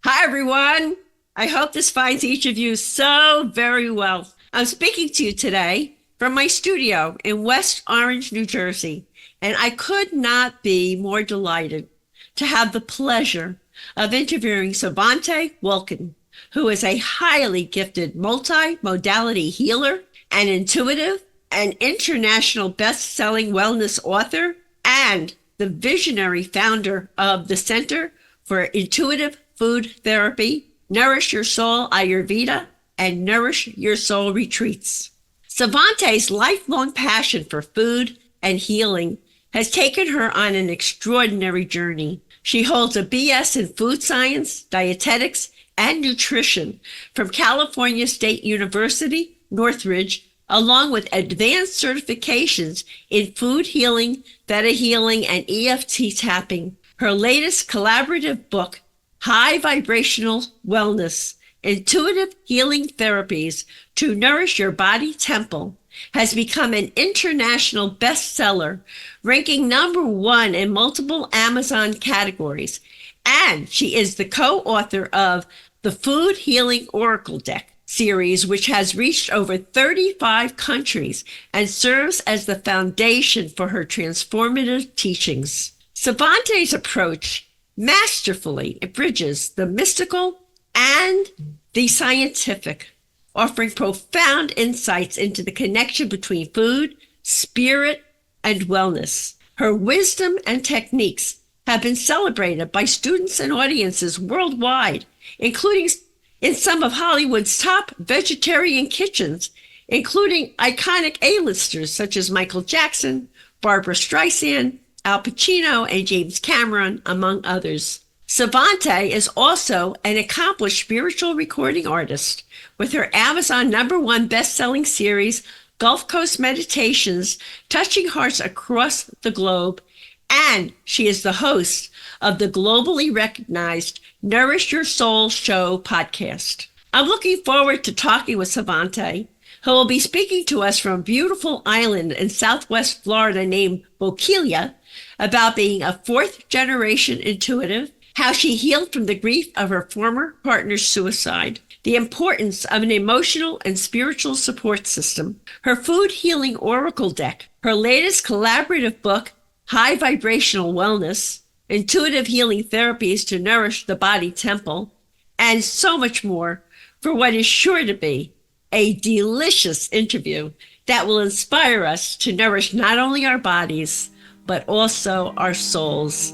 Hi, everyone. I hope this finds each of you so very well. I'm speaking to you today from my studio in West Orange, New Jersey, and I could not be more delighted to have the pleasure of interviewing Sevante Wulkan, who is a highly gifted multi-modality healer, an intuitive, an international best-selling wellness author, and the visionary founder of the Center for Intuitive Food Therapy, Nourish Your Soul Ayurveda, and Nourish Your Soul Retreats. Sevante's lifelong passion for food and healing has taken her on an extraordinary journey. She holds a BS in food science, dietetics, and nutrition from California State University, Northridge, along with advanced certifications in food healing, theta healing, and EFT tapping. Her latest collaborative book, High Vibrational Wellness, Intuitive Healing Therapies to Nourish Your Body Temple, has become an international bestseller, ranking #1 in multiple Amazon categories. And she is the co-author of the Food Healing Oracle Deck series, which has reached over 35 countries and serves as the foundation for her transformative teachings. Sevante's approach masterfully bridges the mystical and the scientific, offering profound insights into the connection between food, spirit, and wellness. Her wisdom and techniques have been celebrated by students and audiences worldwide, including in some of Hollywood's top vegetarian kitchens, including iconic A-listers such as Michael Jackson, Barbara Streisand, Al Pacino, and James Cameron, among others. Sevante is also an accomplished spiritual recording artist with her Amazon #1 best-selling series, Gulf Coast Meditations, touching hearts across the globe. And she is the host of the globally recognized Nourish Your Soul Show podcast. I'm looking forward to talking with Sevante, who will be speaking to us from a beautiful island in Southwest Florida named Bokeelia, about being a fourth-generation intuitive, how she healed from the grief of her former partner's suicide, the importance of an emotional and spiritual support system, her food healing oracle deck, her latest collaborative book, High Vibrational Wellness, Intuitive Healing Therapies to Nourish the Body Temple, and so much more for what is sure to be a delicious interview that will inspire us to nourish not only our bodies, but also our souls.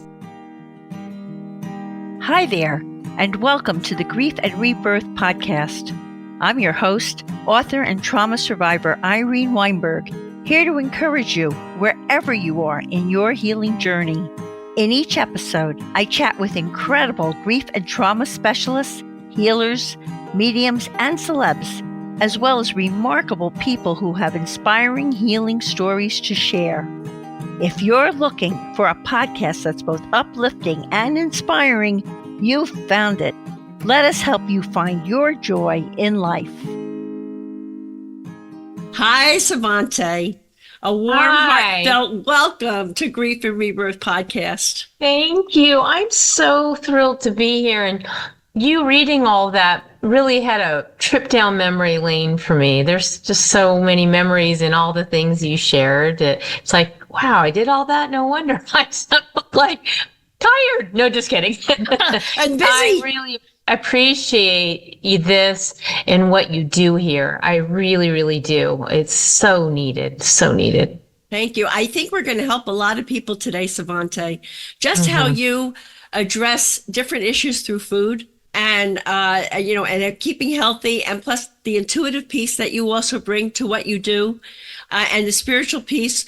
Hi there, and welcome to the Grief and Rebirth podcast. I'm your host, author and trauma survivor Irene Weinberg, here to encourage you wherever you are in your healing journey. In each episode, I chat with incredible grief and trauma specialists, healers, mediums, and celebs, as well as remarkable people who have inspiring healing stories to share. If you're looking for a podcast that's both uplifting and inspiring, you've found it. Let us help you find your joy in life. Hi, Sevante. A warm, heartfelt welcome to Grief and Rebirth podcast. Thank you. I'm so thrilled to be here. And you reading all that really had a trip down memory lane for me. There's just so many memories in all the things you shared. It's like, wow, I did all that? No wonder I sound like tired. No, just kidding. And busy. I really appreciate this and what you do here. I really, really do. It's so needed. So needed. Thank you. I think we're going to help a lot of people today, Sevante. Just how you address different issues through food and, and keeping healthy, and plus the intuitive piece that you also bring to what you do, and the spiritual piece.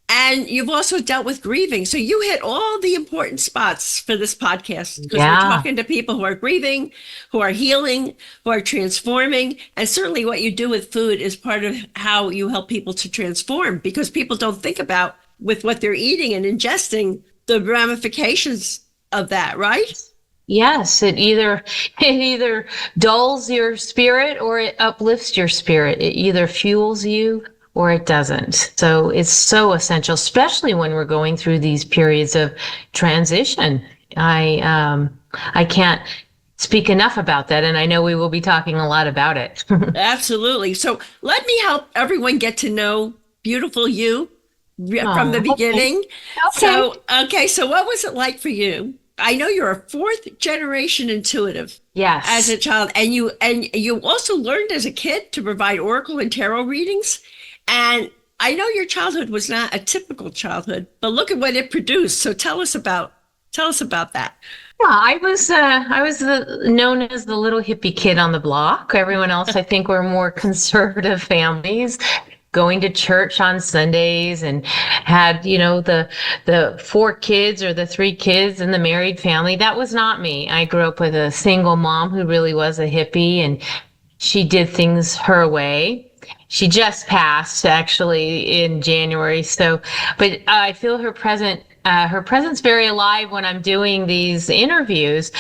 And you've also dealt with grieving. So you hit all the important spots for this podcast, because we're talking to people who are grieving, who are healing, who are transforming. And certainly what you do with food is part of how you help people to transform, because people don't think about, with what they're eating and ingesting, the ramifications of that, right? Yes, it either dulls your spirit or it uplifts your spirit. It either fuels you or it doesn't. So it's so essential, especially when we're going through these periods of transition. I can't speak enough about that. And I know we will be talking a lot about it. Absolutely. So let me help everyone get to know beautiful you from the Oh, okay. beginning. Okay. So what was it like for you? I know you're a fourth generation intuitive as Yes. a child, and you also learned as a kid to provide oracle and tarot readings. And I know your childhood was not a typical childhood, but look at what it produced. So tell us about that. Yeah, I was known as the little hippie kid on the block. Everyone else, I think, were more conservative families, going to church on Sundays and had, the four kids or the three kids in the married family. That was not me. I grew up with a single mom who really was a hippie, and she did things her way. She just passed actually in January. So, but I feel her presence very alive when I'm doing these interviews.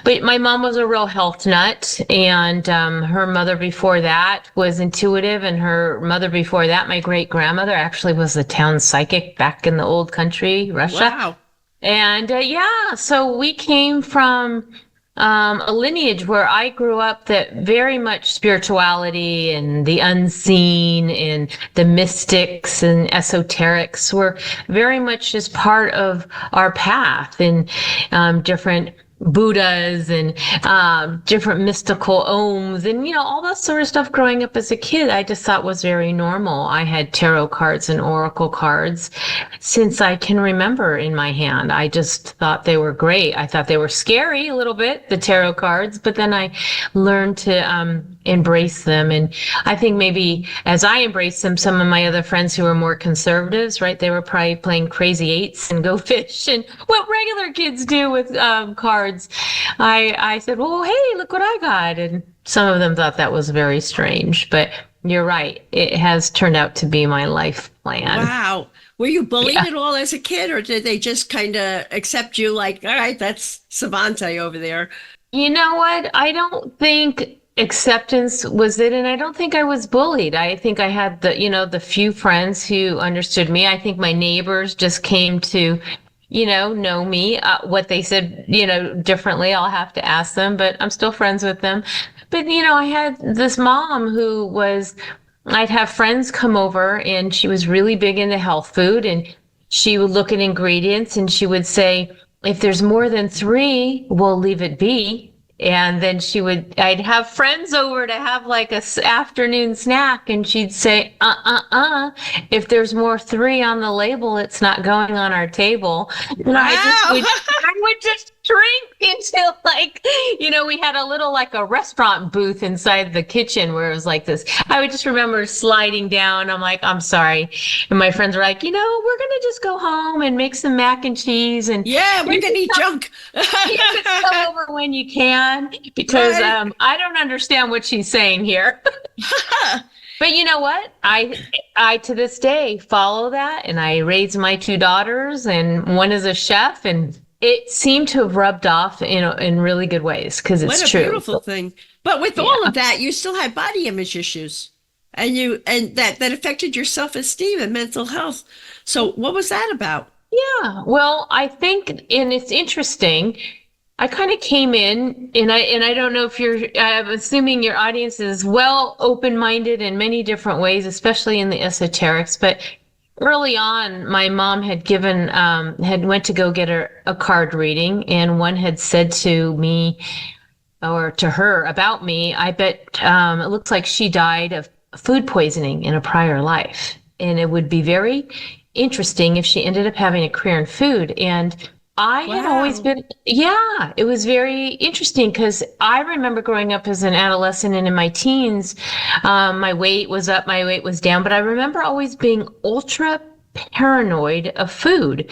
But my mom was a real health nut, and her mother before that was intuitive, and her mother before that, my great grandmother, actually was the town psychic back in the old country, Russia. Wow. And yeah, so we came from a lineage where I grew up that very much spirituality and the unseen and the mystics and esoterics were very much just part of our path, and different Buddhas and different mystical ohms and all that sort of stuff. Growing up as a kid, I just thought was very normal. I had tarot cards and oracle cards since I can remember in my hand. I just thought they were great. I thought they were scary a little bit, the tarot cards, but then I learned to embrace them. And I think maybe as I embraced them, some of my other friends who were more conservatives, right, they were probably playing crazy eights and go fish and what regular kids do with cards. I said, well, hey, look what I got. And some of them thought that was very strange, but you're right. It has turned out to be my life plan. Wow. Were you bullied Yeah. at all as a kid, or did they just kind of accept you like, all right, that's Sevante over there? You know what? I don't think acceptance was it, and I don't think I was bullied. I think I had the few friends who understood me. I think my neighbors just came to know me. What they said, differently, I'll have to ask them, but I'm still friends with them. But, I had this mom who I'd have friends come over, and she was really big into health food, and she would look at ingredients and she would say, if there's more than three, we'll leave it be. And then I'd have friends over to have like afternoon snack, and she'd say, if there's more three on the label, it's not going on our table. And Wow. I would just shrink into we had a little like a restaurant booth inside the kitchen where it was like this. I would just remember sliding down. I'm like, I'm sorry. And my friends were like, we're going to just go home and make some mac and cheese. And Yeah, we're going to eat junk. you can come over when you can, because Right. I don't understand what she's saying here. But you know what? I to this day follow that, and I raise my two daughters, and one is a chef, and it seemed to have rubbed off, in really good ways, because it's What a true. beautiful thing. But with all of that, you still had body image issues, and that affected your self-esteem and mental health. So what was that about? Yeah, well, I think, and it's interesting. I kind of came in, and I don't know if I'm assuming your audience is well open-minded in many different ways, especially in the esoterics. But early on, my mom had went to go get a card reading, and one had said to me, or to her about me, I bet it looks like she died of food poisoning in a prior life, and it would be very interesting if she ended up having a career in food. And I had always been, it was very interesting, because I remember growing up as an adolescent and in my teens, my weight was up, my weight was down, but I remember always being ultra paranoid of food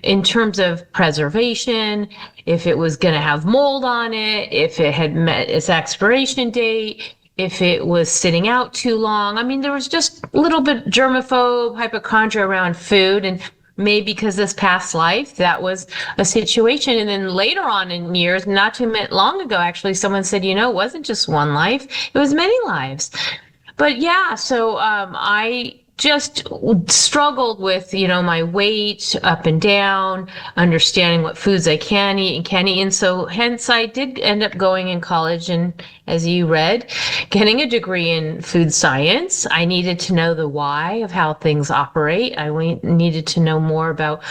in terms of preservation, if it was going to have mold on it, if it had met its expiration date, if it was sitting out too long. I mean, there was just a little bit germaphobe, hypochondria around food. And maybe because this past life, that was a situation. And then later on in years, not too long ago, actually, someone said, it wasn't just one life, it was many lives. But yeah, so I just struggled with, my weight up and down, understanding what foods I can eat and can't eat. And so hence I did end up going in college and, as you read, getting a degree in food science. I needed to know the why of how things operate. I needed to know more about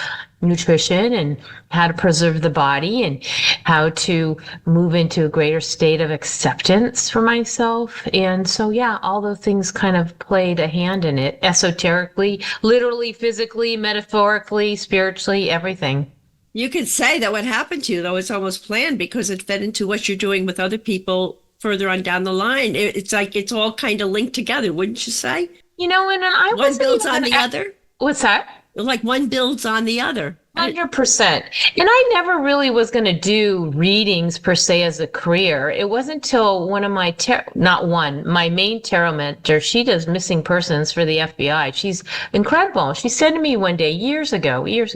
nutrition and how to preserve the body and how to move into a greater state of acceptance for myself. And so, yeah, all those things kind of played a hand in it, esoterically, literally, physically, metaphorically, spiritually, everything. You could say that what happened to you, though, it's almost planned because it fed into what you're doing with other people further on down the line. It's like it's all kind of linked together, wouldn't you say? And I one builds on the other. What's that? Like one builds on the other. 100%. And I never really was going to do readings per se as a career. It wasn't until one of my, my main tarot mentor, she does missing persons for the FBI. She's incredible. She said to me one day, years ago, you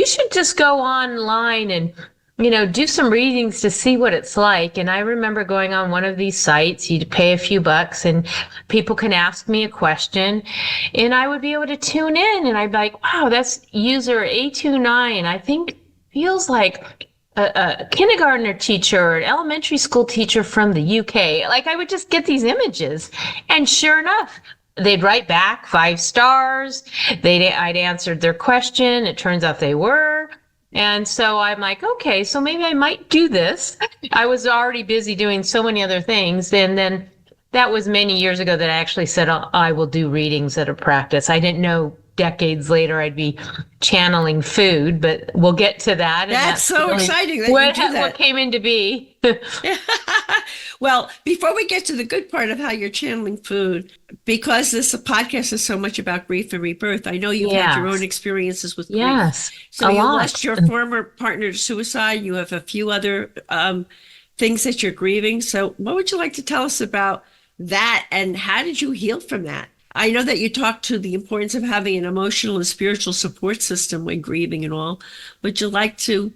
should just go online and do some readings to see what it's like. And I remember going on one of these sites, you'd pay a few bucks and people can ask me a question and I would be able to tune in and I'd be like, wow, that's user A29. I think feels like a kindergartner teacher or an elementary school teacher from the UK. Like I would just get these images and sure enough, they'd write back 5 stars. I'd answered their question. It turns out they were. And so I'm like, okay, so maybe I might do this. I was already busy doing so many other things. And then that was many years ago that I actually said, I will do readings at a practice. I didn't know decades later I'd be channeling food, but we'll get to that. That's so really exciting that you do that. What came into be. Well, before we get to the good part of how you're channeling food, because this podcast is so much about grief and rebirth, I know you've had your own experiences with grief. Yes, so you lost your former partner to suicide. You have a few other things that you're grieving. So what would you like to tell us about that and how did you heal from that? I know that you talked to the importance of having an emotional and spiritual support system when grieving and all. Would you like to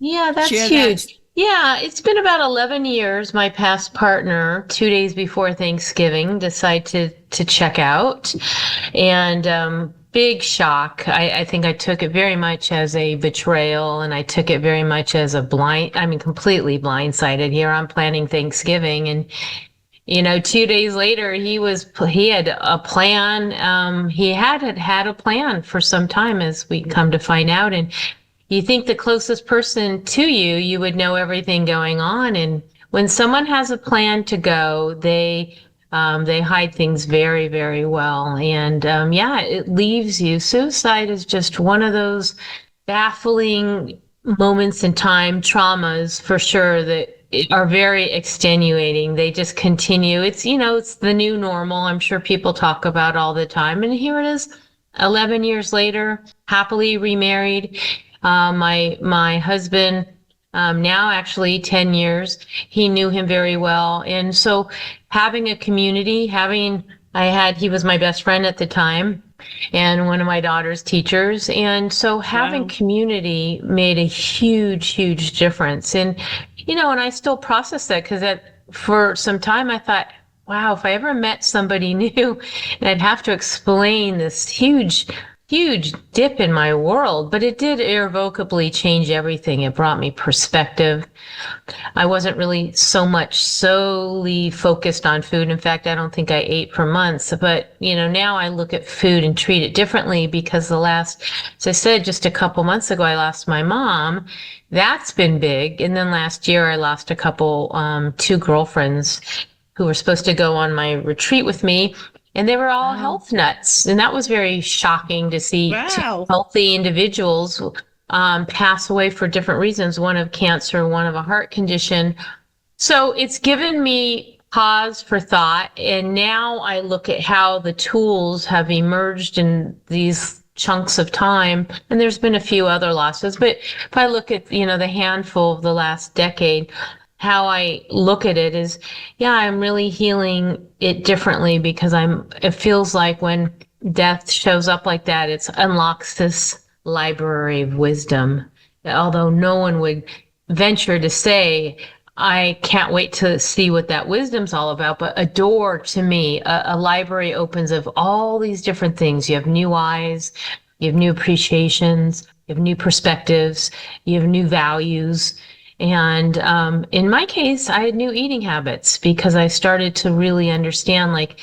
that's share huge. That? Yeah, it's been about 11 years. My past partner, 2 days before Thanksgiving, decided to check out. And big shock. I think I took it very much as a betrayal, and I took it very much as completely blindsided. Here I'm planning Thanksgiving, and 2 days later, he had a plan. He had a plan for some time, as we come to find out. And you think the closest person to you, you would know everything going on. And when someone has a plan to go, they hide things very, very well. And it leaves you. Suicide is just one of those baffling moments in time, traumas for sure, that are very extenuating. They just continue. It's, it's the new normal. I'm sure people talk about all the time. And here it is, 11 years later, happily remarried. My husband, now actually 10 years, he knew him very well. And so having a community, he was my best friend at the time and one of my daughter's teachers. And so having community made a huge, huge difference. And, and I still process that because for some time I thought, wow, if I ever met somebody new and I'd have to explain this huge dip in my world, but it did irrevocably change everything. It brought me perspective. I wasn't really so much solely focused on food. In fact, I don't think I ate for months, but now I look at food and treat it differently because as I said, just a couple months ago, I lost my mom. That's been big. And then last year I lost a couple, 2 girlfriends who were supposed to go on my retreat with me. And they were all health nuts. And that was very shocking to see 2 healthy individuals pass away for different reasons, one of cancer, one of a heart condition. So it's given me pause for thought. And now I look at how the tools have emerged in these chunks of time. And there's been a few other losses. But if I look at, the handful of the last decade, how I look at it is, I'm really healing it differently because it feels like when death shows up like that, it unlocks this library of wisdom. Although no one would venture to say, I can't wait to see what that wisdom's all about. But a door to me, a library opens of all these different things. You have new eyes, you have new appreciations, you have new perspectives, you have new values. And in my case, I had new eating habits because I started to really understand, like,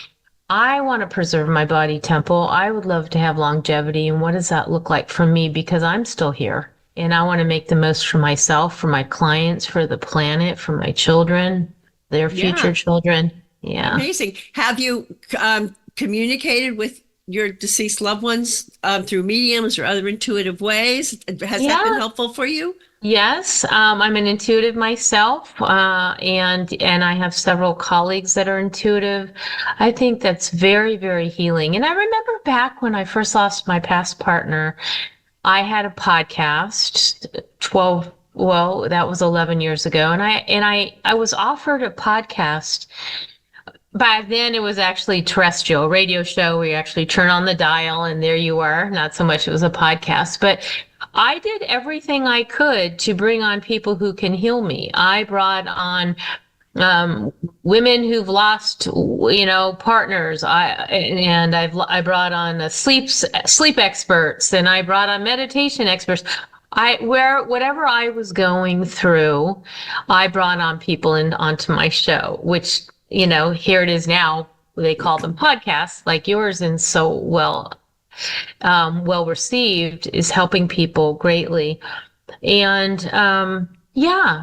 I want to preserve my body temple. I would love to have longevity. And what does that look like for me? Because I'm still here. And I want to make the most for myself, for my clients, for the planet, for my children, their future children. Yeah. Amazing. Have you communicated with your deceased loved ones through mediums or other intuitive ways? Has that been helpful for you? Yes, I'm an intuitive myself, and I have several colleagues that are intuitive. I think that's very, very healing. And I remember back when I first lost my past partner, I had a podcast, that was 11 years ago. And I was offered a podcast. Back then it was actually terrestrial, a radio show where you actually turn on the dial and there you are. Not so much it was a podcast, but I did everything I could to bring on people who can heal me. I brought on women who've lost, partners. I brought on sleep experts, and I brought on meditation experts. Whatever I was going through, I brought on people onto my show, which, here it is now. They call them podcasts like yours, and so well received, is helping people greatly. And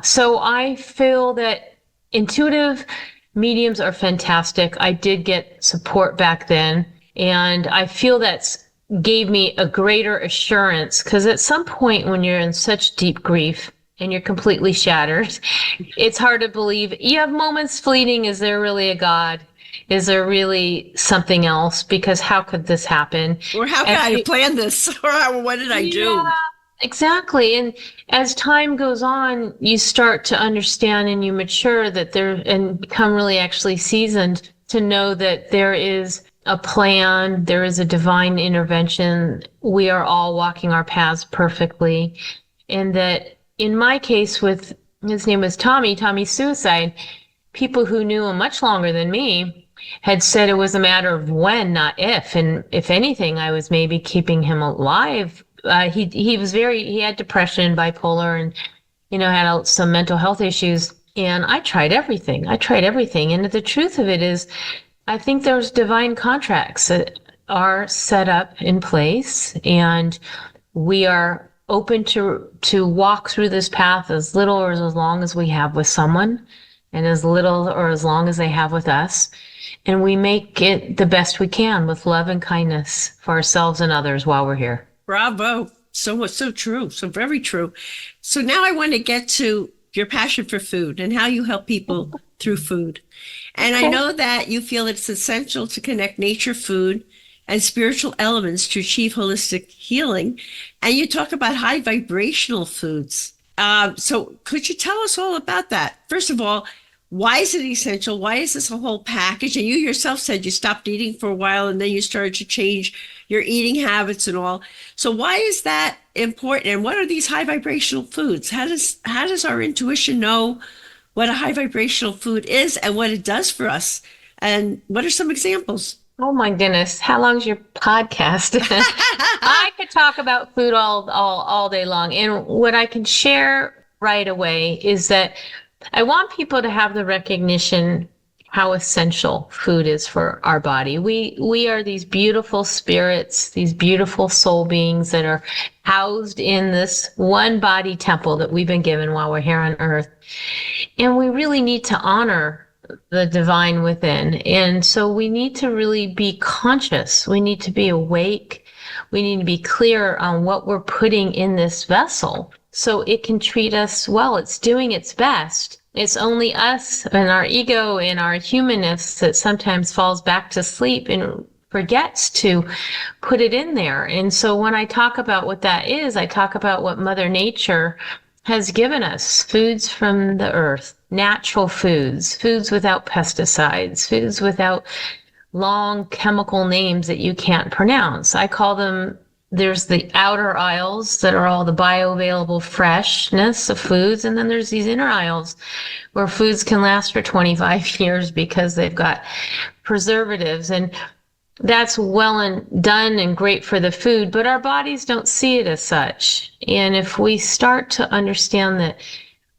so I feel that intuitive mediums are fantastic. I did get support back then, and I feel that's gave me a greater assurance, because at some point when you're in such deep grief and you're completely shattered, it's hard to believe. You have moments fleeting. Is there really a God? Is there really something else? Because how could this happen? Or how could I have planned this? Or what did I do? Exactly. And as time goes on, you start to understand and you mature and become really actually seasoned to know that there is a plan, there is a divine intervention. We are all walking our paths perfectly. And that in my case with, his name was Tommy's suicide, people who knew him much longer than me had said it was a matter of when, not if. And if anything, I was maybe keeping him alive. He had depression, bipolar, and, had some mental health issues. And I tried everything. And the truth of it is, I think there's divine contracts that are set up in place, and we are open to walk through this path as little or as long as we have with someone, and as little or as long as they have with us. And we make it the best we can with love and kindness for ourselves and others while we're here. Bravo. So true. So very true. So now I want to get to your passion for food and how you help people through food. And I know that you feel it's essential to connect nature, food, and spiritual elements to achieve holistic healing. And you talk about high vibrational foods. So could you tell us all about that? First of all, why is it essential? Why is this a whole package? And you yourself said you stopped eating for a while and then you started to change your eating habits and all. So why is that important? And what are these high vibrational foods? How does our intuition know what a high vibrational food is and what it does for us? And what are some examples? Oh my goodness. How long's your podcast? I could talk about food all day long. And what I can share right away is that I want people to have the recognition how essential food is for our body. We are these beautiful spirits, these beautiful soul beings that are housed in this one body temple that we've been given while we're here on earth. And we really need to honor the divine within. And so we need to really be conscious. We need to be awake. We need to be clear on what we're putting in this vessel so it can treat us well. It's doing its best. It's only us and our ego and our humanness that sometimes falls back to sleep and forgets to put it in there. And so when I talk about what that is, I talk about what Mother Nature has given us: foods from the earth, natural foods, foods without pesticides, foods without long chemical names that you can't pronounce. I call them there's the outer aisles that are all the bioavailable freshness of foods. And then there's these inner aisles where foods can last for 25 years because they've got preservatives. And that's well and done and great for the food, but our bodies don't see it as such. And if we start to understand that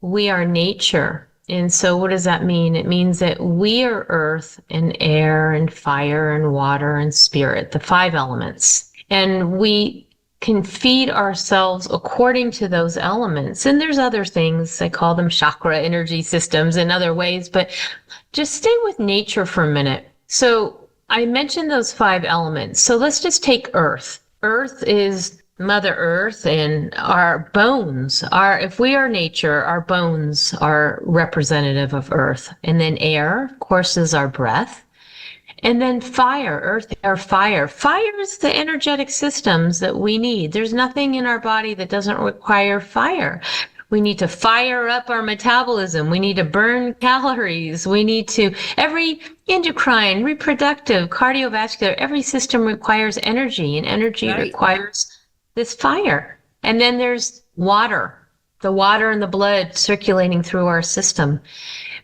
we are nature, and so what does that mean? It means that we are earth and air and fire and water and spirit, the 5 elements. And we can feed ourselves according to those elements. And there's other things, I call them chakra energy systems and other ways, but just stay with nature for a minute. So I mentioned those 5 elements. So let's just take earth. Earth is Mother Earth, and our bones are, if we are nature, our bones are representative of earth. And then air, of course, is our breath. And then fire, earth, air, fire. Fire is the energetic systems that we need. There's nothing in our body that doesn't require fire. We need to fire up our metabolism. We need to burn calories. We need to, every endocrine, reproductive, cardiovascular, every system requires energy, and energy requires this fire. And then there's water, the water in the blood circulating through our system.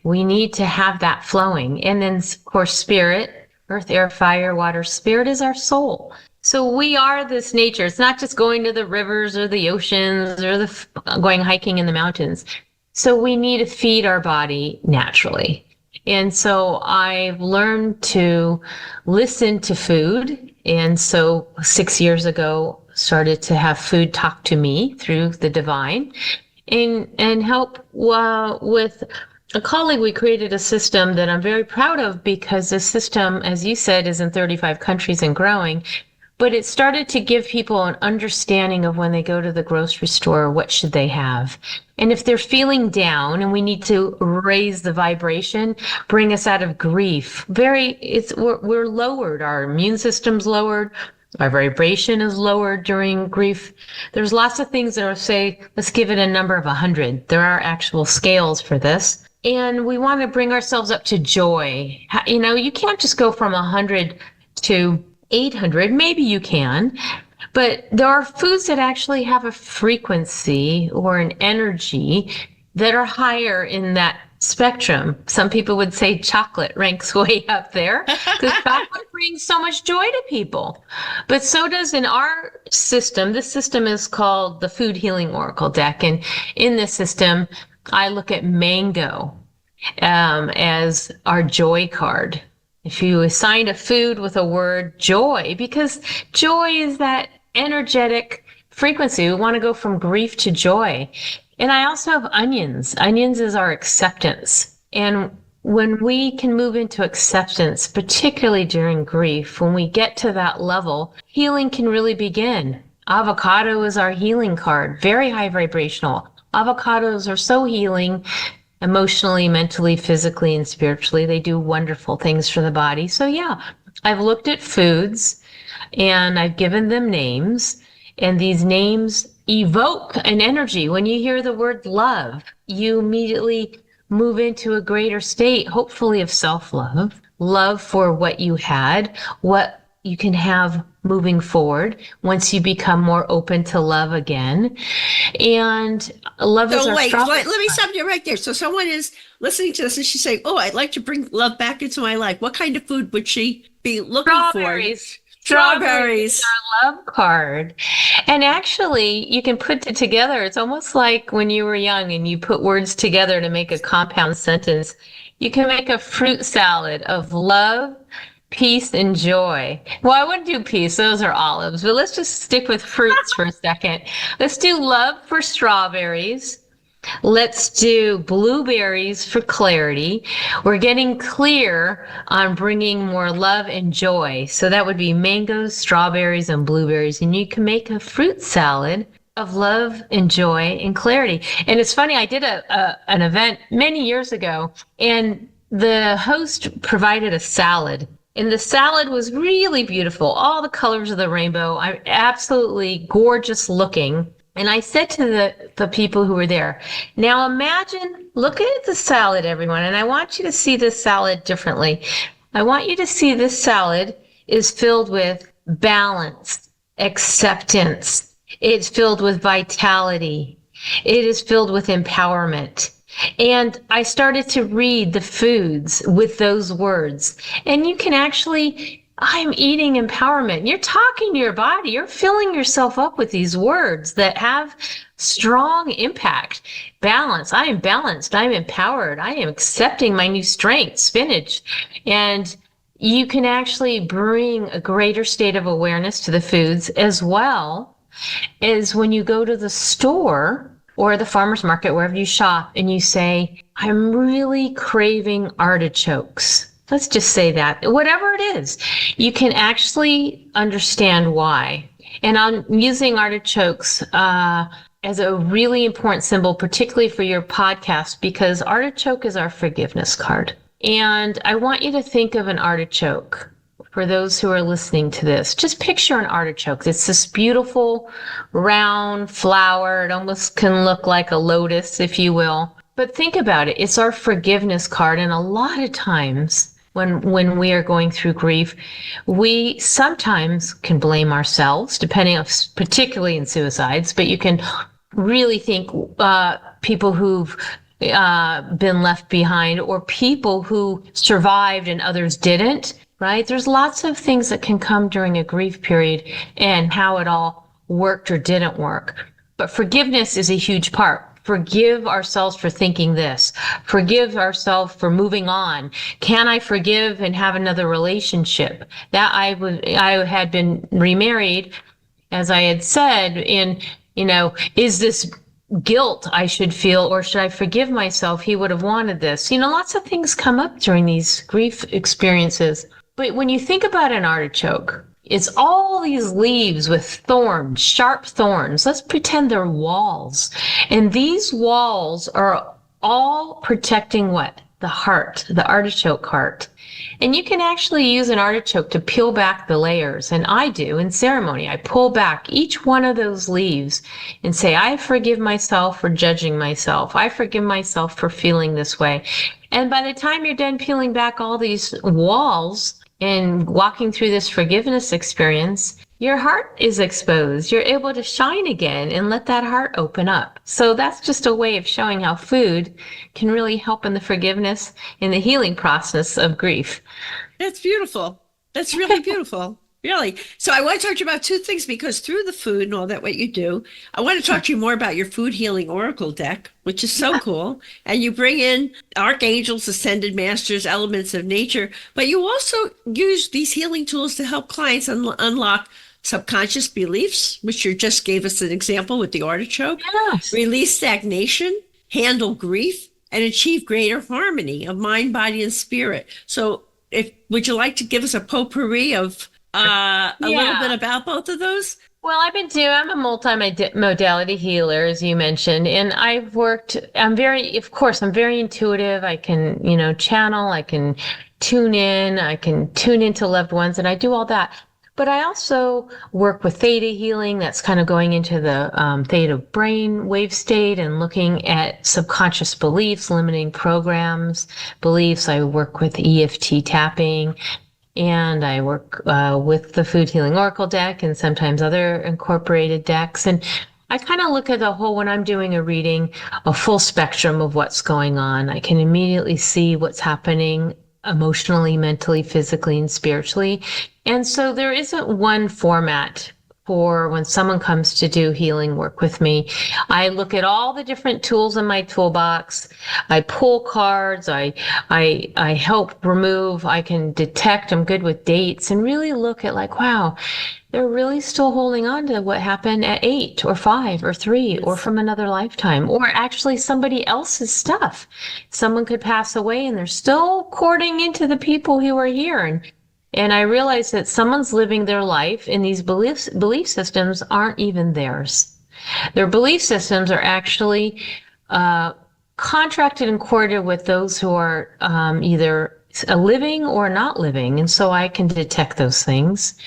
We need to have that flowing. And then, of course, spirit, earth, air, fire, water. Spirit is our soul. So we are this nature. It's not just going to the rivers or the oceans or going hiking in the mountains. So we need to feed our body naturally. And so I've learned to listen to food. And so 6 years ago, started to have food talk to me through the divine, and help with a colleague. We created a system that I'm very proud of, because the system, as you said, is in 35 countries and growing. But it started to give people an understanding of when they go to the grocery store, what should they have? And if they're feeling down and we need to raise the vibration, bring us out of grief, we're lowered. Our immune system's lowered. Our vibration is lowered during grief. There's lots of things that will say, let's give it a number of 100. There are actual scales for this. And we want to bring ourselves up to joy. You know, you can't just go from 100 to 800. Maybe you can, but there are foods that actually have a frequency or an energy that are higher in that spectrum. Some people would say chocolate ranks way up there, because chocolate brings so much joy to people. But so does in our system. This system is called the Food Healing Oracle deck. And in this system, I look at mango as our joy card. If you assign a food with a word joy, because joy is that energetic frequency. We want to go from grief to joy. And I also have onions. Onions is our acceptance. And when we can move into acceptance, particularly during grief, when we get to that level, healing can really begin. Avocado is our healing card, very high vibrational. Avocados are so healing, emotionally, mentally, physically, and spiritually. They do wonderful things for the body. So yeah, I've looked at foods and I've given them names, and these names evoke an energy. When you hear the word love, you immediately move into a greater state, hopefully of self-love, love for what you had, what you can have moving forward once you become more open to love again. And love is our let me stop you right there. So someone is listening to this and she's saying, oh, I'd like to bring love back into my life. What kind of food would she be looking for? Strawberries. Our love card. And actually, you can put it together. It's almost like when you were young and you put words together to make a compound sentence. You can make a fruit salad of love, peace, and joy. Well, I wouldn't do peace. Those are olives. But let's just stick with fruits for a second. Let's do love for strawberries. Let's do blueberries for clarity. We're getting clear on bringing more love and joy. So that would be mangoes, strawberries, and blueberries. And you can make a fruit salad of love and joy and clarity. And it's funny, I did an event many years ago, and the host provided a salad. And the salad was really beautiful. All the colors of the rainbow. Absolutely gorgeous looking. And I said to the people who were there, now imagine, look at the salad, everyone, and I want you to see this salad differently. I want you to see this salad is filled with balanced, acceptance. It's filled with vitality. It is filled with empowerment. And I started to read the foods with those words. And you can actually, I'm eating empowerment. You're talking to your body. You're filling yourself up with these words that have strong impact. Balance. I am balanced. I am empowered. I am accepting my new strength, spinach. And you can actually bring a greater state of awareness to the foods, as well as when you go to the store or the farmer's market, wherever you shop, and you say, I'm really craving artichokes. Let's just say that. Whatever it is, you can actually understand why. And I'm using artichokes as a really important symbol, particularly for your podcast, because artichoke is our forgiveness card. And I want you to think of an artichoke. For those who are listening to this, just picture an artichoke. It's this beautiful round flower. It almost can look like a lotus, if you will. But think about it. It's our forgiveness card. And a lot of times when we are going through grief, we sometimes can blame ourselves, depending on, particularly in suicides, but you can really think people who've been left behind, or people who survived and others didn't. Right? There's lots of things that can come during a grief period and how it all worked or didn't work. But forgiveness is a huge part. Forgive ourselves for thinking this. Forgive ourselves for moving on. Can I forgive and have another relationship? That I had been remarried, as I had said, and, is this guilt I should feel, or should I forgive myself? He would have wanted this. Lots of things come up during these grief experiences. But when you think about an artichoke, it's all these leaves with thorns, sharp thorns. Let's pretend they're walls. And these walls are all protecting what? The heart, the artichoke heart. And you can actually use an artichoke to peel back the layers. And I do in ceremony. I pull back each one of those leaves and say, I forgive myself for judging myself. I forgive myself for feeling this way. And by the time you're done peeling back all these walls and walking through this forgiveness experience, your heart is exposed. You're able to shine again and let that heart open up. So that's just a way of showing how food can really help in the forgiveness and the healing process of grief. That's beautiful. That's really beautiful. Really. So I want to talk to you about two things, because through the food and all that, what you do, I want to talk to you more about your food healing oracle deck, which is so cool. And you bring in archangels, ascended masters, elements of nature, but you also use these healing tools to help clients unlock subconscious beliefs, which you just gave us an example with the artichoke, Yes. Release stagnation, handle grief, and achieve greater harmony of mind, body, and spirit. So would you like to give us a potpourri of a little bit about both of those? Well, I'm a multi-modality healer, as you mentioned, and I'm very intuitive. I can, channel, I can tune into loved ones, and I do all that. But I also work with theta healing. That's kind of going into the theta brain wave state and looking at subconscious beliefs, limiting programs, beliefs. I work with EFT tapping. And I work with the Food Healing Oracle deck and sometimes other incorporated decks. And I kind of look at the whole, when I'm doing a reading, a full spectrum of what's going on. I can immediately see what's happening emotionally, mentally, physically, and spiritually. And so there isn't one format for when someone comes to do healing work with me. I look at all the different tools in my toolbox. I pull cards. I help remove. I can detect. I'm good with dates and really look at wow, they're really still holding on to what happened at 8 or 5 or 3 or from another lifetime, or actually somebody else's stuff. Someone could pass away and they're still courting into the people who are here. And I realize that someone's living their life and these belief systems aren't even theirs. Their belief systems are actually contracted and courted with those who are either living or not living. And so I can detect those things.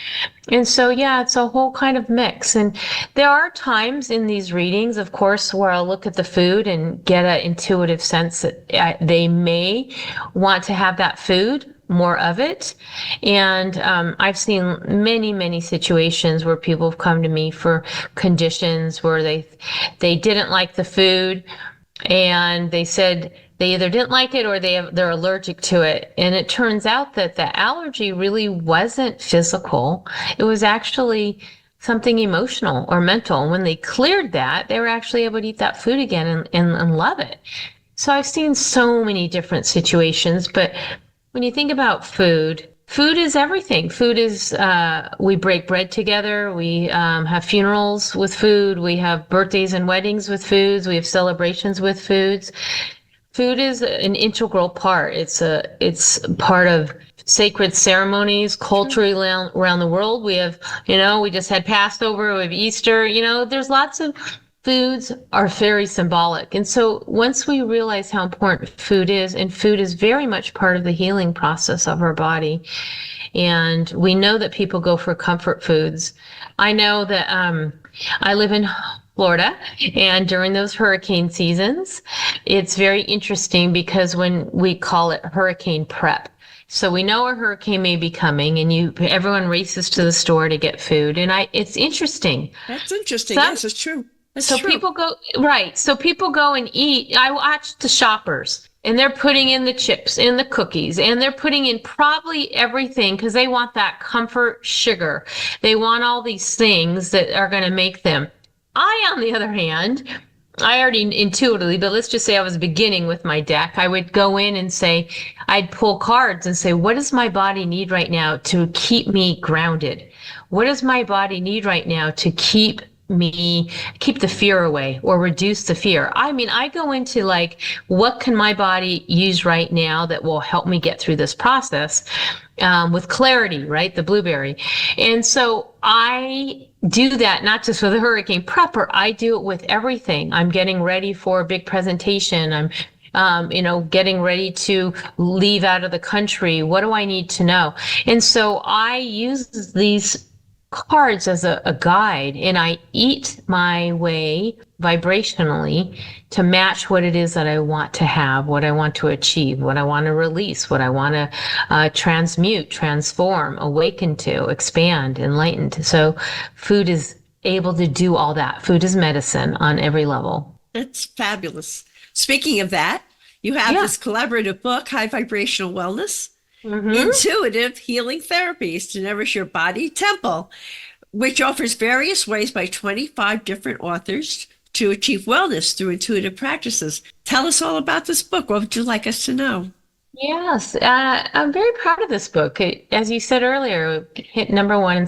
And so, it's a whole kind of mix. And there are times in these readings, of course, where I'll look at the food and get an intuitive sense that they may want to have that food more of it. And I've seen many, many situations where people have come to me for conditions where they didn't like the food, and they said they either didn't like it or they're allergic to it. And it turns out that the allergy really wasn't physical. It was actually something emotional or mental. And when they cleared that, they were actually able to eat that food again and love it. So I've seen so many different situations, but when you think about food, food is everything. Food is, we break bread together. We have funerals with food. We have birthdays and weddings with foods. We have celebrations with foods. Food is an integral part. It's part of sacred ceremonies culturally around the world. We have, we just had Passover, we have Easter, there's lots of foods are very symbolic. And so once we realize how important food is, and food is very much part of the healing process of our body, and we know that people go for comfort foods. I know that I live in Florida, and during those hurricane seasons, it's very interesting because when we call it hurricane prep. So we know a hurricane may be coming, and everyone races to the store to get food. And it's interesting. That's interesting. Yes, it's true. So people go, right. So people go and eat. I watch the shoppers, and they're putting in the chips and the cookies, and they're putting in probably everything because they want that comfort sugar. They want all these things that are going to make them. I, on the other hand, I already intuitively, but let's just say I was beginning with my deck. I would go in and say, I'd pull cards and say, what does my body need right now to keep me grounded? What does my body need right now to keep the fear away or reduce the fear? I mean, I go into like, what can my body use right now that will help me get through this process with clarity, right? The blueberry. And so I do that not just with a hurricane prepper. I do it with everything. I'm getting ready for a big presentation. I'm getting ready to leave out of the country. What do I need to know? And so I use these cards as a guide, and I eat my way vibrationally to match what it is that I want to have, what I want to achieve, what I want to release, what I want to transmute, transform, awaken to, expand, enlighten to. So food is able to do all that. Food is medicine on every level. That's fabulous. Speaking of that, you have this collaborative book, High Vibrational Wellness, Intuitive Healing Therapies to Nourish Your Body Temple, which offers various ways by 25 different authors to achieve wellness through intuitive practices. Tell us all about this book. What would you like us to know? Yes, I'm very proud of this book. As you said earlier, it hit #1 in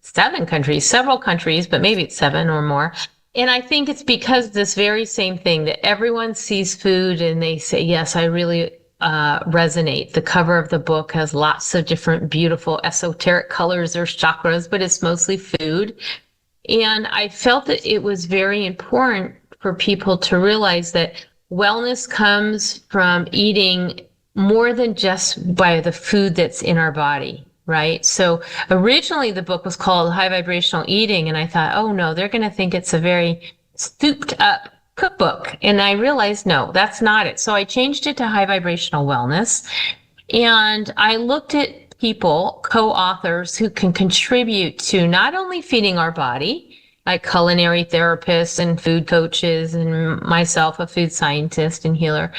seven countries, several countries, but maybe it's 7 or more. And I think it's because this very same thing that everyone sees food and they say, yes, I really resonate. The cover of the book has lots of different beautiful esoteric colors or chakras, but it's mostly food. And I felt that it was very important for people to realize that wellness comes from eating more than just by the food that's in our body, right? So originally the book was called High Vibrational Eating, and I thought, oh no, they're going to think it's a very souped up cookbook. And I realized, no, that's not it. So I changed it to High Vibrational Wellness. And I looked at people, co-authors who can contribute to not only feeding our body, like culinary therapists and food coaches, and myself, a food scientist and healer,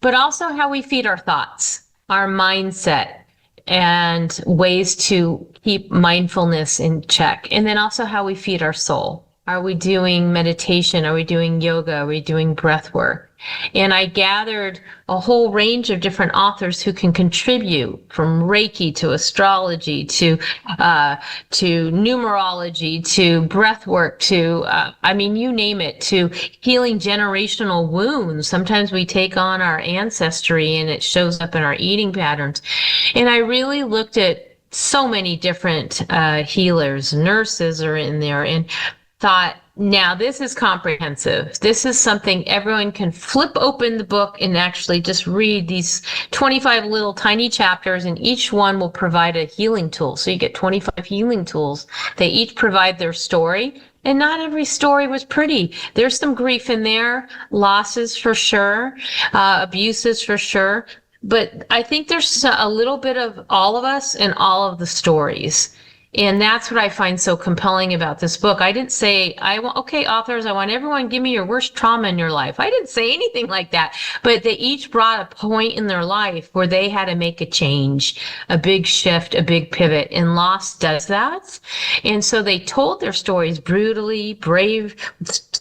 but also how we feed our thoughts, our mindset, and ways to keep mindfulness in check. And then also how we feed our soul. Are we doing meditation? Are we doing yoga? Are we doing breath work? And I gathered a whole range of different authors who can contribute, from Reiki to astrology to numerology to breath work to, you name it, to healing generational wounds. Sometimes we take on our ancestry and it shows up in our eating patterns. And I really looked at so many different healers, nurses are in there, and thought, now this is comprehensive. This is something everyone can flip open the book and actually just read these 25 little tiny chapters, and each one will provide a healing tool. So you get 25 healing tools. They each provide their story, and not every story was pretty. There's some grief in there, losses for sure, abuses for sure. But I think there's a little bit of all of us in all of the stories. And that's what I find so compelling about this book. I didn't say, okay, authors, I want everyone, give me your worst trauma in your life. I didn't say anything like that, but they each brought a point in their life where they had to make a change, a big shift, a big pivot. And Lost does that. And so they told their stories brutally, brave,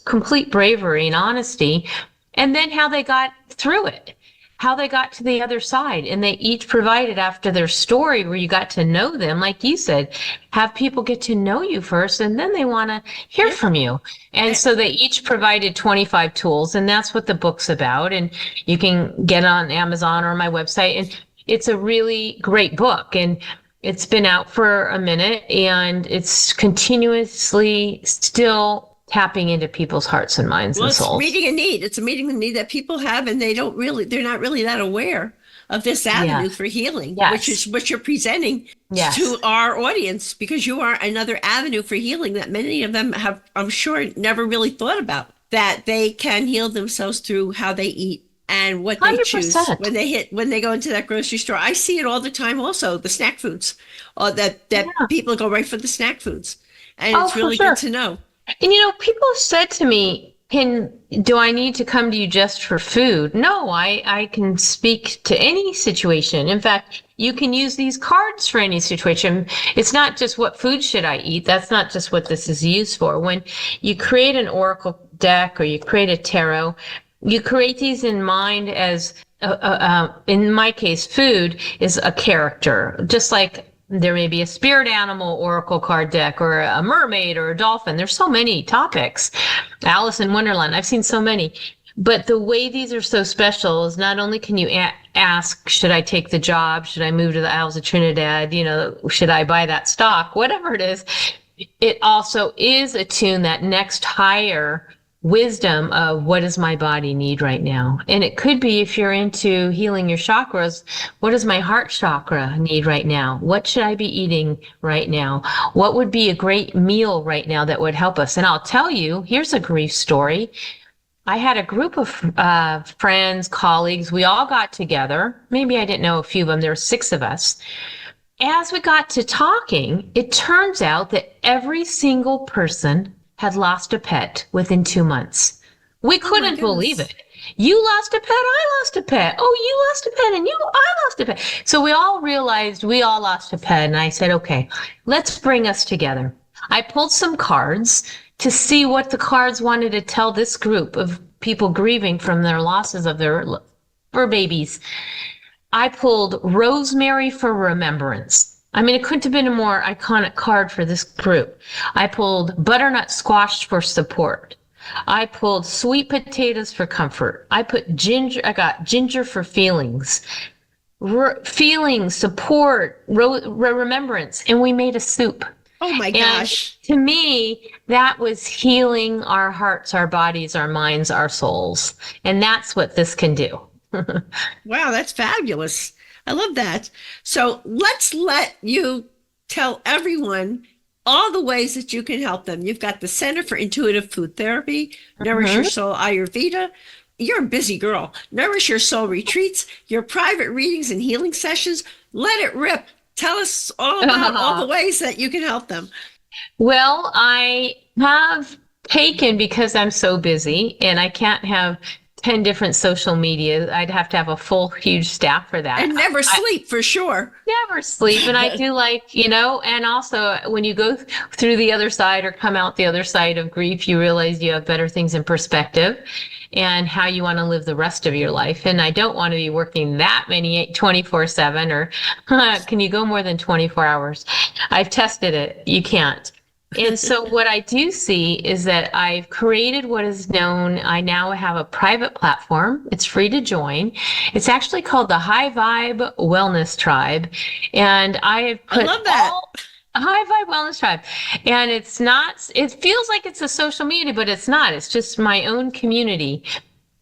complete bravery and honesty, and then how they got through it, how they got to the other side. And they each provided after their story where you got to know them, like you said, have people get to know you first, and then they want to hear from you. And so they each provided 25 tools, and that's what the book's about. And you can get it on Amazon or my website. And it's a really great book. And it's been out for a minute, and it's continuously still tapping into people's hearts and minds and souls. It's meeting a need. It's a meeting a need that people have, and they're not really that aware of this avenue for healing, which is what you're presenting to our audience, because you are another avenue for healing that many of them have, I'm sure, never really thought about, that they can heal themselves through how they eat and what they 100%. Choose when they go into that grocery store. I see it all the time also, the snack foods, that people go right for the snack foods. And it's really good to know. And, people said to me, do I need to come to you just for food? No, I can speak to any situation. In fact, you can use these cards for any situation. It's not just what food should I eat. That's not just what this is used for. When you create an oracle deck or you create a tarot, you create these in mind as, in my case, food is a character, just like there may be a spirit animal oracle card deck, or a mermaid, or a dolphin. There's so many topics. Alice in Wonderland. I've seen so many. But the way these are so special is not only can you ask, should I take the job? Should I move to the Isles of Trinidad? Should I buy that stock? Whatever it is, it also is attuned that next higher wisdom of what does my body need right now. And it could be, if you're into healing your chakras, what does my heart chakra need right now? What should I be eating right now? What would be a great meal right now that would help us? And I'll tell you, here's a grief story. I had a group of friends, colleagues. We all got together. Maybe I didn't know a few of them. There were 6 of us. As we got to talking, it turns out that every single person had lost a pet within 2 months. We couldn't believe it. You lost a pet, I lost a pet. Oh, you lost a pet, and I lost a pet. So we all realized we all lost a pet, and I said, okay, let's bring us together. I pulled some cards to see what the cards wanted to tell this group of people grieving from their losses of their fur babies. I pulled Rosemary for Remembrance. I mean, it couldn't have been a more iconic card for this group. I pulled Butternut Squash for support. I pulled Sweet Potatoes for comfort. I got Ginger for feelings. Feelings, support, remembrance, and we made a soup. Oh my gosh. And to me, that was healing our hearts, our bodies, our minds, our souls. And that's what this can do. Wow, that's fabulous. I love that. So let's let you tell everyone all the ways that you can help them. You've got the Center for Intuitive Food Therapy, Nourish Your Soul Ayurveda. You're a busy girl. Nourish Your Soul retreats, your private readings and healing sessions. Let it rip. Tell us all about all the ways that you can help them. Well, I have taken, because I'm so busy and I can't have 10 different social media. I'd have to have a full, huge staff for that. And never sleep, for sure. Never sleep. And I do and also when you go through the other side or come out the other side of grief, you realize you have better things in perspective and how you want to live the rest of your life. And I don't want to be working that many 24/7, or can you go more than 24 hours? I've tested it. You can't. And so what I do see is that I've created what is known, I now have a private platform. It's free to join. It's actually called the High Vibe Wellness Tribe. And I have put High Vibe Wellness Tribe. And it feels like it's a social media, but it's not. It's just my own community.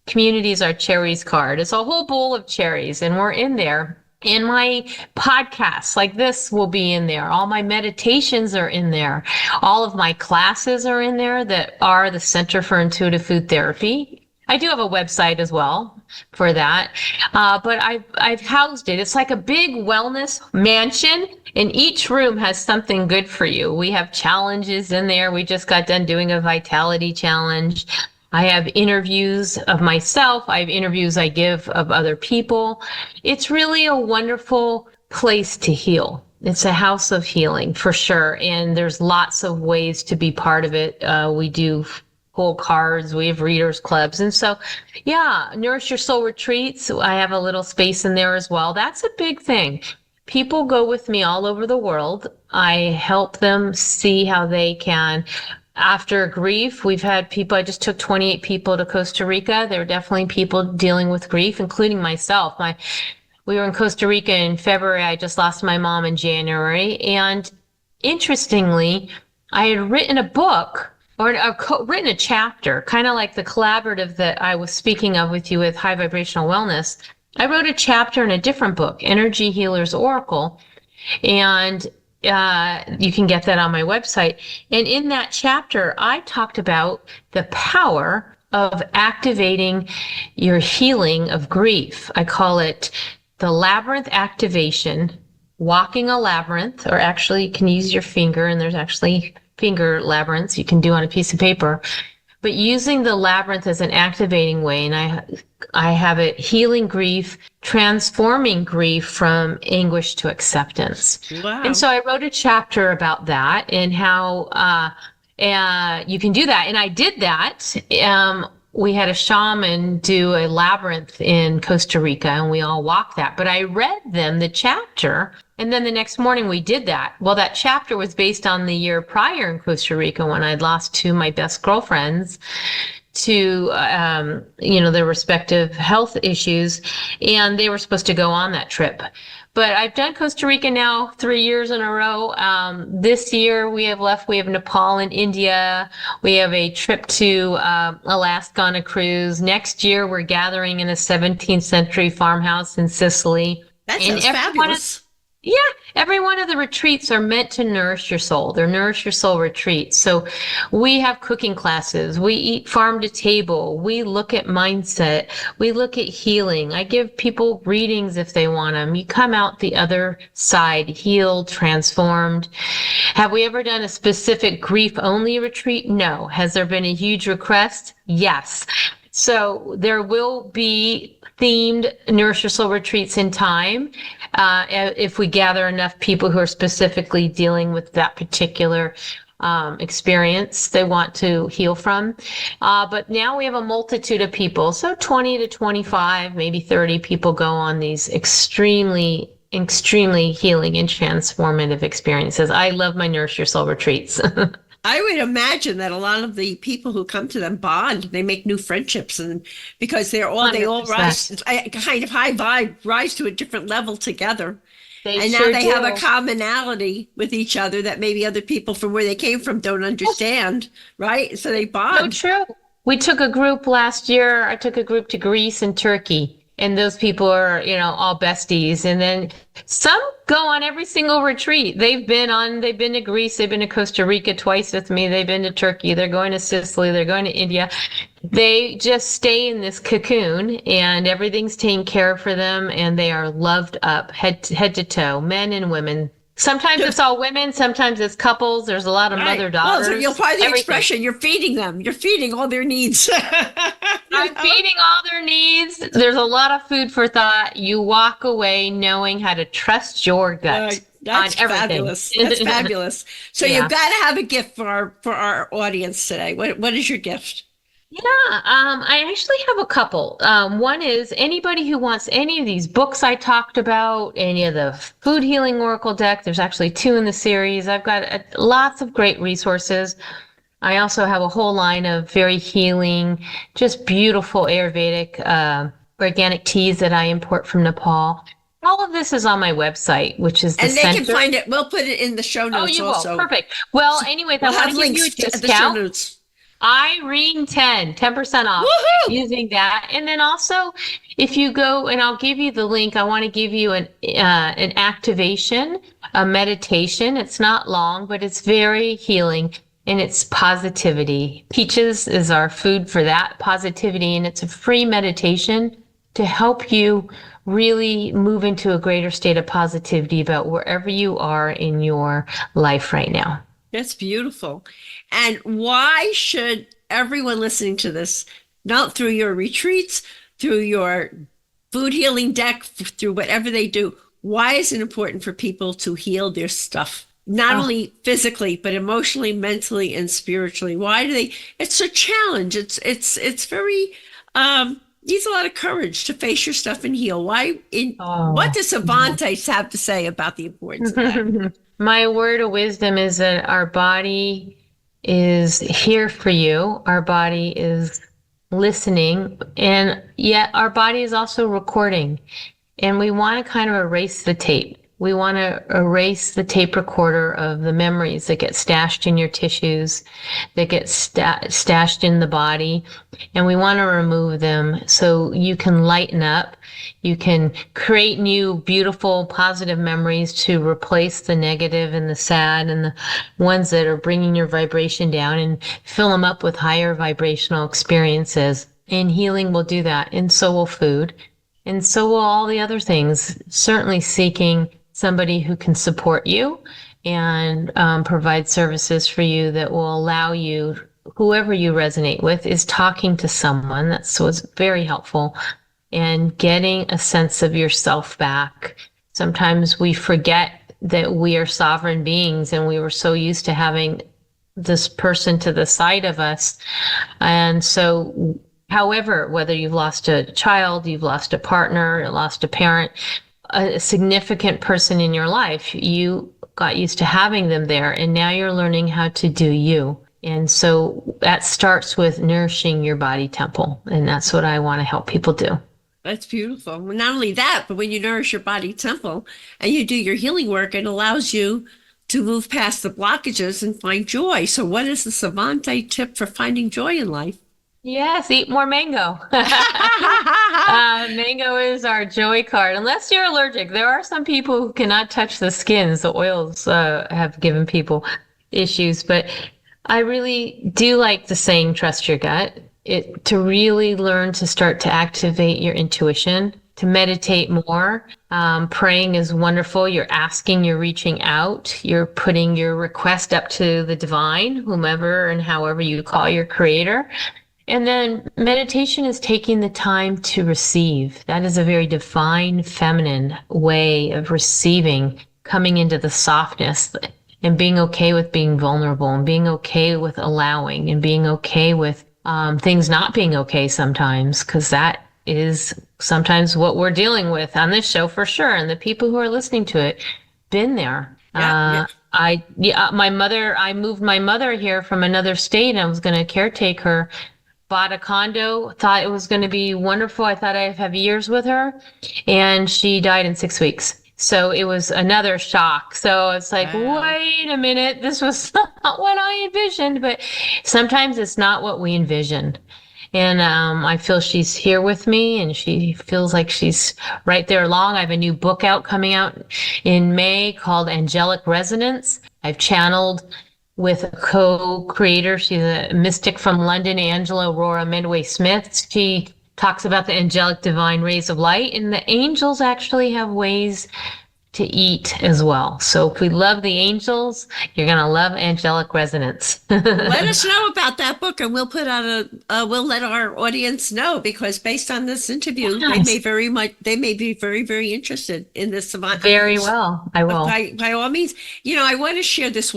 Communities are cherries card. It's a whole bowl of cherries, and we're in there. And my podcasts like this will be in there. All my meditations are in there. All of my classes are in there that are the Center for Intuitive Food Therapy. I do have a website as well for that. But I've housed it. It's like a big wellness mansion, and each room has something good for you. We have challenges in there. We just got done doing a vitality challenge. I have interviews of myself. I have interviews I give of other people. It's really a wonderful place to heal. It's a house of healing for sure. And there's lots of ways to be part of it. We do pull cards, we have readers clubs. And so, yeah, Nourish Your Soul retreats. I have a little space in there as well. That's a big thing. People go with me all over the world. I help them see how they can. After grief, we've had people, I just took 28 people to Costa Rica. There were definitely people dealing with grief, including myself. We were in Costa Rica in February. I just lost my mom in January. And interestingly, I had written a book or written a chapter, kind of like the collaborative that I was speaking of with you with High Vibrational Wellness. I wrote a chapter in a different book, Energy Healer's Oracle. And you can get that on my website. And in that chapter, I talked about the power of activating your healing of grief. I call it the labyrinth activation, walking a labyrinth, or actually you can use your finger, and there's actually finger labyrinths you can do on a piece of paper, but using the labyrinth as an activating way. And I have it healing grief, transforming grief from anguish to acceptance. Wow. And so I wrote a chapter about that and how you can do that. And I did that. We had a shaman do a labyrinth in Costa Rica, and we all walked that. But I read them the chapter, and then the next morning we did that. Well, that chapter was based on the year prior in Costa Rica when I'd lost two of my best girlfriends to, their respective health issues, and they were supposed to go on that trip. But I've done Costa Rica now 3 years in a row. This year we have Nepal and India. We have a trip to Alaska on a cruise. Next year we're gathering in a 17th century farmhouse in Sicily. That sounds fabulous. Every one of the retreats are meant to nourish your soul. They're Nourish Your Soul retreats. So we have cooking classes. We eat farm to table. We look at mindset. We look at healing. I give people readings if they want them. You come out the other side, healed, transformed. Have we ever done a specific grief-only retreat? No. Has there been a huge request? Yes. So there will be themed Nourish Your Soul retreats in time if we gather enough people who are specifically dealing with that particular experience they want to heal from. But now we have a multitude of people. So 20 to 25, maybe 30 people go on these extremely healing and transformative experiences. I love my Nourish Your Soul retreats. I would imagine that a lot of the people who come to them bond, they make new friendships, and because they all 100%. rise, kind of high vibe, rise to a different level together. And sure now they do. have a commonality with each other that maybe other people from where they came from don't understand, right? So they bond. So true. We took a group last year. I took a group to Greece and Turkey. And those people are, all besties. And then some go on every single retreat. They've been to Greece, they've been to Costa Rica twice with me, they've been to Turkey, they're going to Sicily, they're going to India. They just stay in this cocoon and everything's taken care of for them, and they are loved up head to toe, men and women. Sometimes it's all women, sometimes it's couples. There's a lot of mother-daughters. Well, so you'll find the everything. expression, you're feeding them. You're feeding all their needs. I'm feeding all their needs. There's a lot of food for thought. You walk away knowing how to trust your gut That's on everything. fabulous. That's fabulous. So Yeah. you've got to have a gift for our audience today. What is your gift? Yeah, I actually have a couple. One is anybody who wants any of these books I talked about, any of the Food Healing Oracle deck. There's actually 2 in the series. I've got lots of great resources. I also have a whole line of very healing, just beautiful Ayurvedic organic teas that I import from Nepal. All of this is on my website, which is the And they center. can find it. We'll put it in the show notes. Oh, you also. will. Perfect. Well, anyway, We'll I want have to give you a links to the show discount. notes. Irene 10% off. Woohoo! Using that. And then also, if you go, and I'll give you the link, I want to give you an activation, a meditation. It's not long, but it's very healing. and it's positivity. Peaches is our food for that positivity, and it's a free meditation to help you really move into a greater state of positivity about wherever you are in your life right now. That's beautiful. And why should everyone listening to this, not through your retreats, through your food healing deck, through whatever they do, why is it important for people to heal their stuff? Not only physically, but emotionally, mentally, and spiritually. Why do they? It's a challenge. It's very needs a lot of courage to face your stuff and heal. What does Sevante have to say about the importance of that? My word of wisdom is that our body is here for you. Our body is listening, and yet our body is also recording. And we want to kind of erase the tape. We want to erase the tape recorder of the memories that get stashed in your tissues, that get stashed in the body. And we want to remove them so you can lighten up. You can create new, beautiful, positive memories to replace the negative and the sad and the ones that are bringing your vibration down, and fill them up with higher vibrational experiences. And healing will do that. And so will food. And so will all the other things. Certainly seeking somebody who can support you and provide services for you that will allow you, whoever you resonate with, is talking to someone. That's what's very helpful. And getting a sense of yourself back. Sometimes we forget that we are sovereign beings, and we were so used to having this person to the side of us. And so, however, whether you've lost a child, you've lost a partner, you lost a parent, a significant person in your life, you got used to having them there, and now you're learning how to do you. And so that starts with nourishing your body temple. And that's what I want to help people do. That's beautiful. Well, not only that, but when you nourish your body temple and you do your healing work, it allows you to move past the blockages and find joy. So what is the Sevante tip for finding joy in life? Yes, eat more mango. Mango is our joy card, unless you're allergic. There are some people who cannot touch the skins. The oils have given people issues, but I really do like the saying, trust your gut. To really learn to start to activate your intuition, to meditate more. Praying is wonderful. You're asking, you're reaching out, you're putting your request up to the divine, whomever and however you call your creator. And then meditation is taking the time to receive. That is a very divine, feminine way of receiving, coming into the softness and being okay with being vulnerable, and being okay with allowing, and being okay with things not being okay sometimes, because that is sometimes what we're dealing with on this show for sure. And the people who are listening to it, been there. Yeah. I moved my mother here from another state, and I was going to caretake her. Bought a condo, thought it was going to be wonderful. I thought I'd have years with her, and she died in 6 weeks. So it was another shock. So it's like, Wow. Wait a minute, this was not what I envisioned. But sometimes it's not what we envisioned. And I feel she's here with me, and she feels like she's right there along. I have a new book out coming out in May called Angelic Resonance. I've channeled with a co-creator. She's a mystic from London, Angela Aurora Medway Smith. She talks about the angelic divine rays of light, and the angels actually have ways to eat as well. So if we love the angels, you're going to love Angelic Resonance. Let us know about that book, and we'll put out we'll let our audience know, because based on this interview, Yes. they may be very, very interested in this Savant. Very well, I will. By all means, I want to share this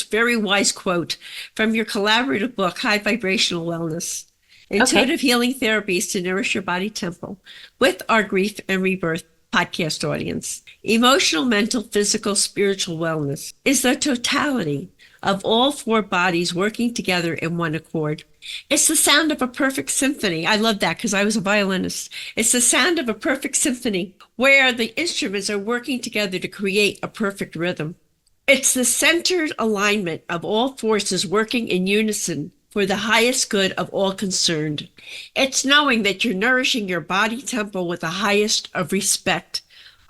very wise quote from your collaborative book, High Vibrational Wellness, Intuitive Healing Therapies to Nourish Your Body Temple, with our Grief and Rebirth podcast audience. Emotional, mental, physical, spiritual wellness is the totality of all four bodies working together in one accord. It's the sound of a perfect symphony. I love that because I was a violinist. It's the sound of a perfect symphony where the instruments are working together to create a perfect rhythm. It's the centered alignment of all forces working in unison for the highest good of all concerned. It's knowing that you're nourishing your body temple with the highest of respect,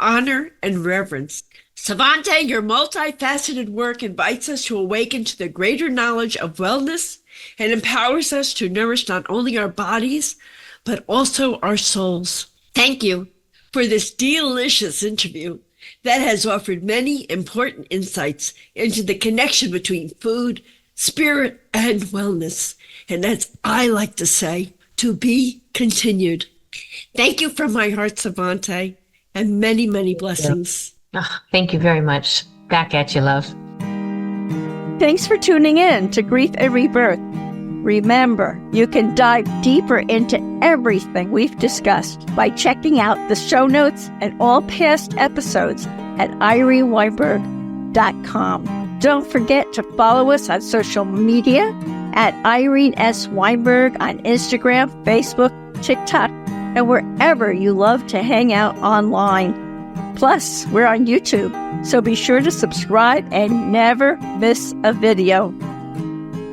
honor and reverence. Sevante, your multifaceted work invites us to awaken to the greater knowledge of wellness and empowers us to nourish not only our bodies, but also our souls. Thank you for this delicious interview that has offered many important insights into the connection between food, spirit, and wellness. And as I like to say, to be continued. Thank you from my heart, Sevante, and many, many blessings. Oh, thank you very much. Back at you, love. Thanks for tuning in to Grief and Rebirth. Remember, you can dive deeper into everything we've discussed by checking out the show notes and all past episodes at ireneweinberg.com. Don't forget to follow us on social media at Irene S. Weinberg on Instagram, Facebook, TikTok, and wherever you love to hang out online. Plus, we're on YouTube, so be sure to subscribe and never miss a video.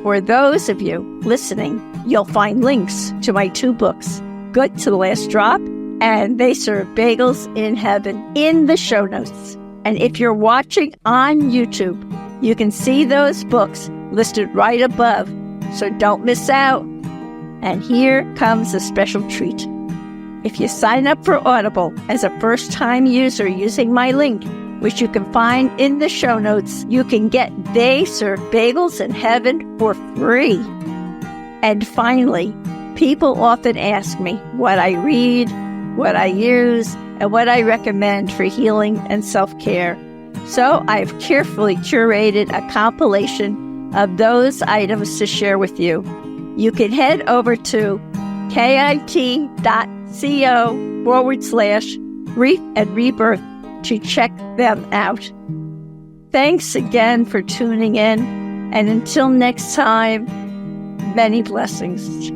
For those of you listening, you'll find links to my 2 books, Good to the Last Drop and They Serve Bagels in Heaven, in the show notes. And if you're watching on YouTube, you can see those books listed right above, so don't miss out. And here comes a special treat. If you sign up for Audible as a first-time user using my link, which you can find in the show notes, you can get They Serve Bagels in Heaven for free. And finally, people often ask me what I read, what I use, and what I recommend for healing and self-care. So I've carefully curated a compilation of those items to share with you. You can head over to kit.co/grief and rebirth to check them out. Thanks again for tuning in, and until next time, many blessings.